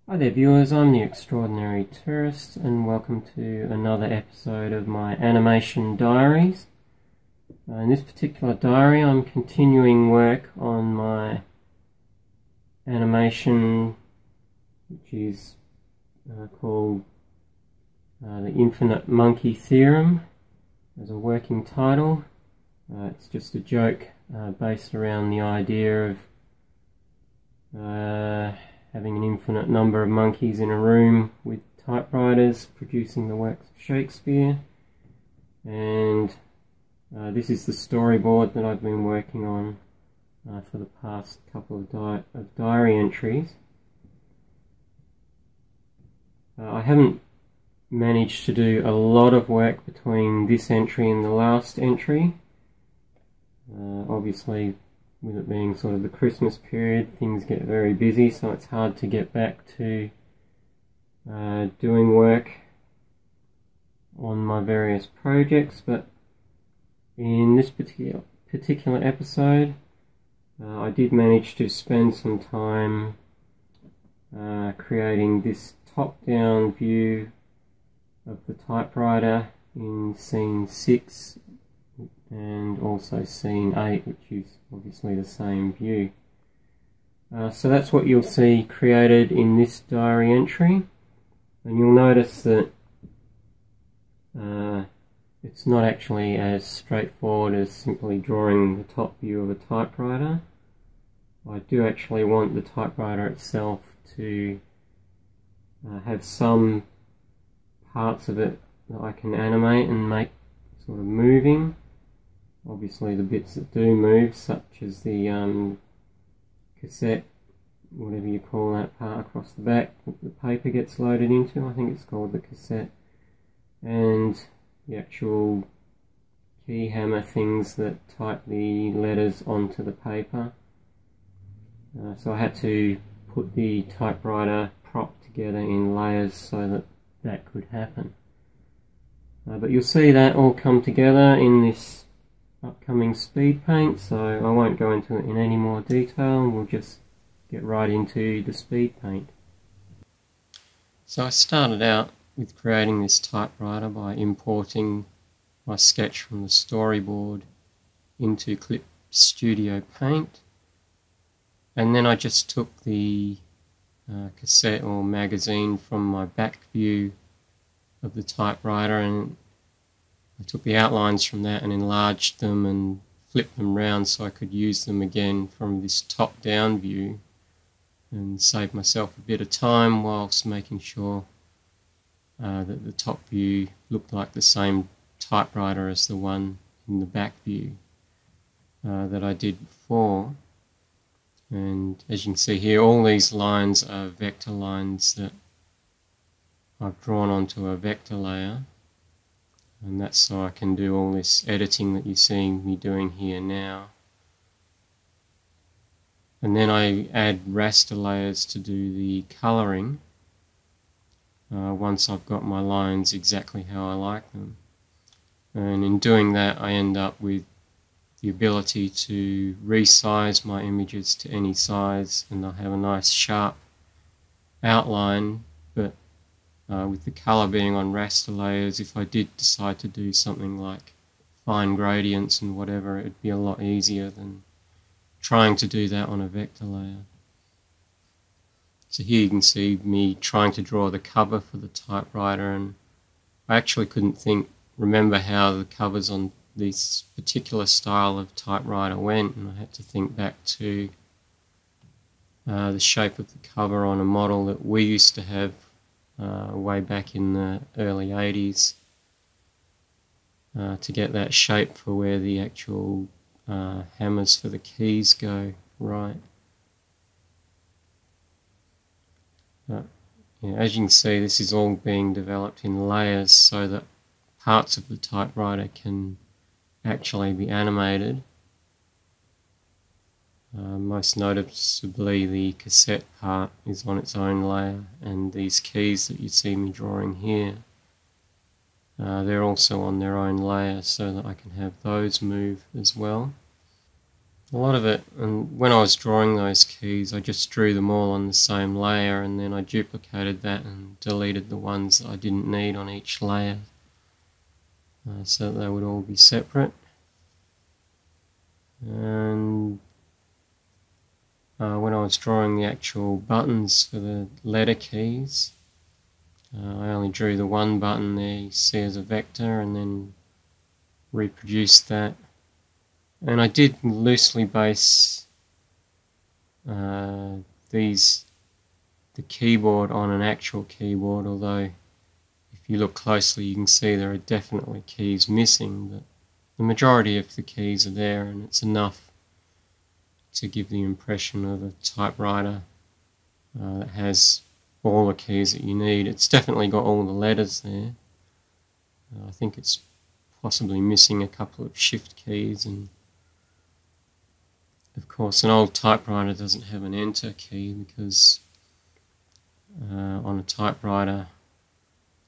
Hi there viewers, I'm the Extraordinary Tourist and welcome to another episode of my animation diaries. In this particular diary I'm continuing work on my animation which is called The Infinite Monkey Theorem as a working title. It's just a joke based around the idea of having an infinite number of monkeys in a room with typewriters producing the works of Shakespeare. And this is the storyboard that I've been working on for the past couple of diary entries. I haven't managed to do a lot of work between this entry and the last entry. Obviously, with it being sort of the Christmas period, things get very busy, so it's hard to get back to doing work on my various projects. But in this particular episode, I did manage to spend some time creating this top-down view of the typewriter in scene 6 and also scene 8, which is obviously the same view. So that's what you'll see created in this diary entry, and you'll notice that it's not actually as straightforward as simply drawing the top view of a typewriter. I do actually want the typewriter itself to have some parts of it that I can animate and make sort of moving. Obviously the bits that do move, such as the cassette, whatever you call that part across the back that the paper gets loaded into, I think it's called the cassette, and the actual key hammer things that type the letters onto the paper. So I had to put the typewriter prop together in layers so that that could happen. But you'll see that all come together in this upcoming speed paint, so I won't go into it in any more detail. We'll just get right into the speed paint. So I started out with creating this typewriter by importing my sketch from the storyboard into Clip Studio Paint, and then I just took the cassette or magazine from my back view of the typewriter, and I took the outlines from that and enlarged them and flipped them round so I could use them again from this top-down view, and save myself a bit of time whilst making sure that the top view looked like the same typewriter as the one in the back view that I did before. And as you can see here, all these lines are vector lines that I've drawn onto a vector layer. And that's so I can do all this editing that you're seeing me doing here now. And then I add raster layers to do the colouring once I've got my lines exactly how I like them. And in doing that I end up with the ability to resize my images to any size, and I'll have a nice sharp outline. But with the colour being on raster layers, if I did decide to do something like fine gradients and whatever, it would be a lot easier than trying to do that on a vector layer. So here you can see me trying to draw the cover for the typewriter, and I actually couldn't remember how the covers on this particular style of typewriter went, and I had to think back to the shape of the cover on a model that we used to have way back in the early 80s to get that shape for where the actual hammers for the keys go right. Yeah, as you can see, this is all being developed in layers so that parts of the typewriter can actually be animated. Most noticeably the cassette part is on its own layer, and these keys that you see me drawing here, they're also on their own layer so that I can have those move as well. a lot of it, and when I was drawing those keys I just drew them all on the same layer, and then I duplicated that and deleted the ones that I didn't need on each layer, so that they would all be separate. And when I was drawing the actual buttons for the letter keys, I only drew the one button there you see as a vector and then reproduced that. And I did loosely base the keyboard on an actual keyboard, although if you look closely you can see there are definitely keys missing, but the majority of the keys are there, and it's enough to give the impression of a typewriter that has all the keys that you need. It's definitely got all the letters there. I think it's possibly missing a couple of shift keys, and of course an old typewriter doesn't have an enter key, because on a typewriter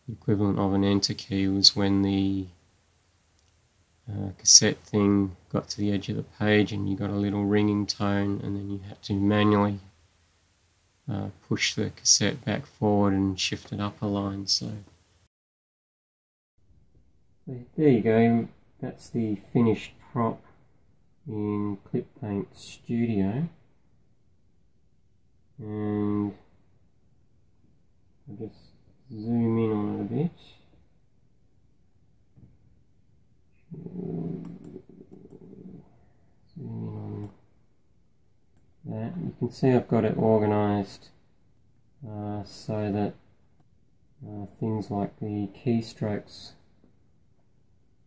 the equivalent of an enter key was when the cassette thing got to the edge of the page and you got a little ringing tone, and then you had to manually push the cassette back forward and shift it up a line. So there you go, that's the finished prop in ClipPaint Studio. And I'll just zoom in on it a bit. Zoom in on that. You can see I've got it organised so that things like the keystrokes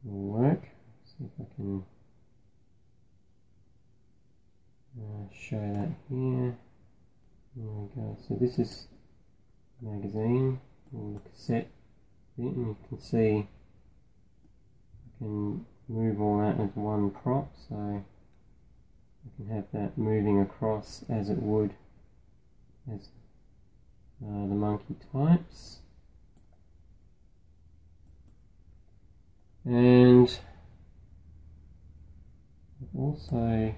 will work. See if I can show that here. There we go. So this is the magazine, or the cassette bit, and you can see I can move all that as one prop, so I can have that moving across as it would as the monkey types. And I've also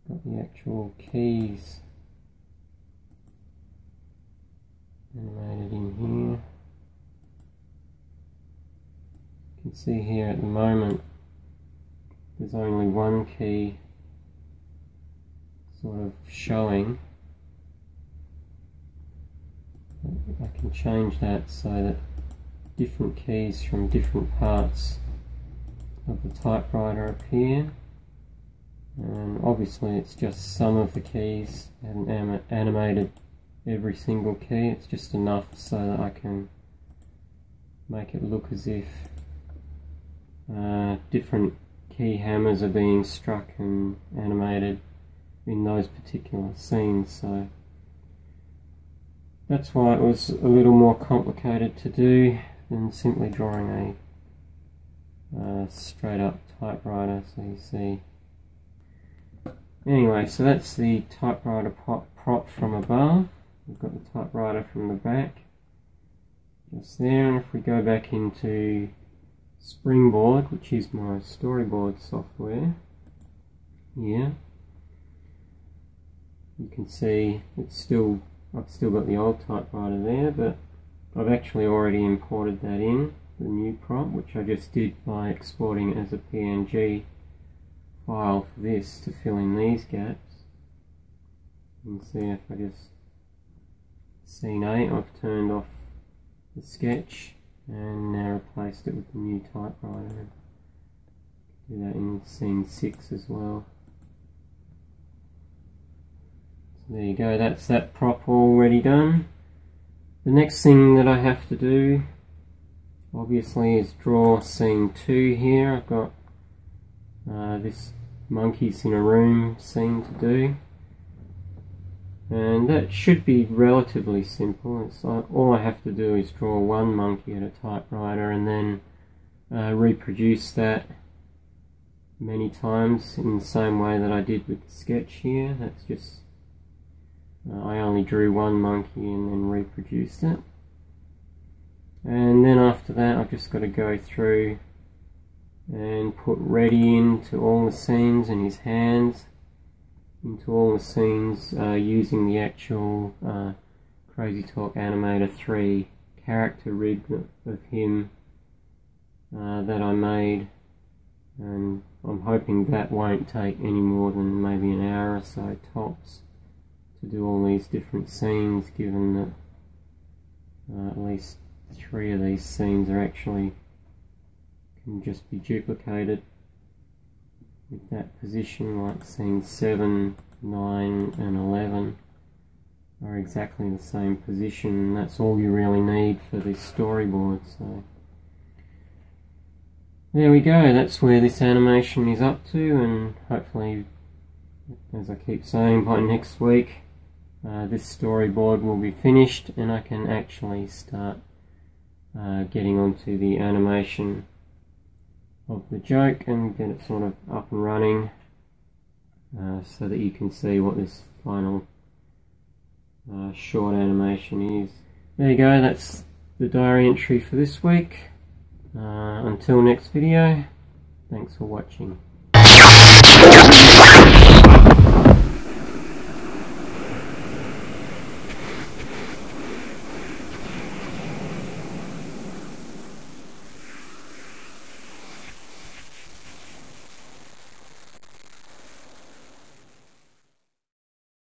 got the actual keys animated in here. You can see here at the moment there's only one key sort of showing. I can change that so that different keys from different parts of the typewriter appear. And obviously it's just some of the keys. I haven't animated every single key, it's just enough so that I can make it look as if different key hammers are being struck and animated in those particular scenes. So that's why it was a little more complicated to do than simply drawing a straight up typewriter. So you see. Anyway, so that's the typewriter prop from above. We've got the typewriter from the back, just there. And if we go back into Springboard, which is my storyboard software, here, you can see it's still, I've still got the old typewriter there, but I've actually already imported that in, the new prop, which I just did by exporting it as a PNG file for this to fill in these gaps. You can see if I just scene 8, I've turned off the sketch and now replaced it with the new typewriter. Do that in scene 6 as well. So there you go, that's that prop already done. The next thing that I have to do obviously is draw scene 2 here. I've got this monkeys in a room scene to do, and that should be relatively simple. It's like, all I have to do is draw one monkey at a typewriter and then reproduce that many times in the same way that I did with the sketch here. That's just I only drew one monkey and then reproduced it, and then after that I've just got to go through and put ready into all the scenes and his hands into all the scenes using the actual Crazy Talk Animator 3 character rig of him that I made, and I'm hoping that won't take any more than maybe an hour or so tops to do all these different scenes, given that at least 3 of these scenes are actually can just be duplicated with that position, like scenes 7, 9 and 11 are exactly the same position, and that's all you really need for this storyboard. So there we go, that's where this animation is up to, and hopefully, as I keep saying, by next week this storyboard will be finished and I can actually start getting onto the animation of the joke and get it sort of up and running so that you can see what this final short animation is. There you go, that's the diary entry for this week. Until next video, thanks for watching.